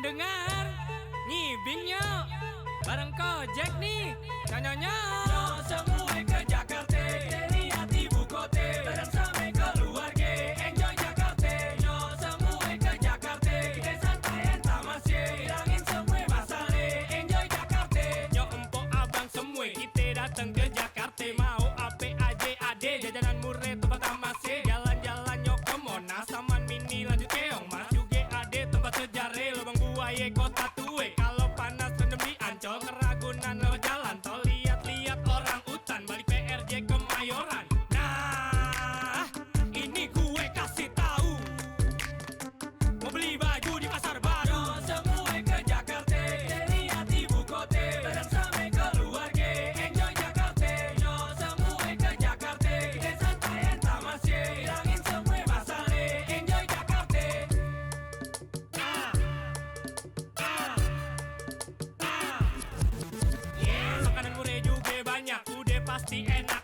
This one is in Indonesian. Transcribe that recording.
pendengar, ngibingnya bareng Kojek nih, nyonya. Yo semua ke Jakarta, dari hati ibu kota, bareng sama keluarga, enjoy Jakarta. Yo semua ke Jakarta, kita santai entah masih, hilangin semua masalah, enjoy Jakarta. Yo empok abang semua, kita datang ke Jakarta, mau ape aja ade, jajanan murah tempat masih, jalan-jalan yo ke Monas, Taman Mini lanjut keong, Mas juga ade tempat sejarah, lubang buaya kota tua. Kalau panas rendem di Ancol, Keragunan lewat jalan tol, lihat-lihat orang utan, balik PRJ Kemayoran. Nah, ini gue kasih tahu, mau beli baju di pasar baru. Yo semua ke Jakarta, dari hati ibu kota, bareng sama keluarga, enjoy Jakarta. Yo semua ke Jakarta, kita santai entah masih, hilangin semua masalah, enjoy Jakarta. Makanan murah juga banyak, udah pasti enak.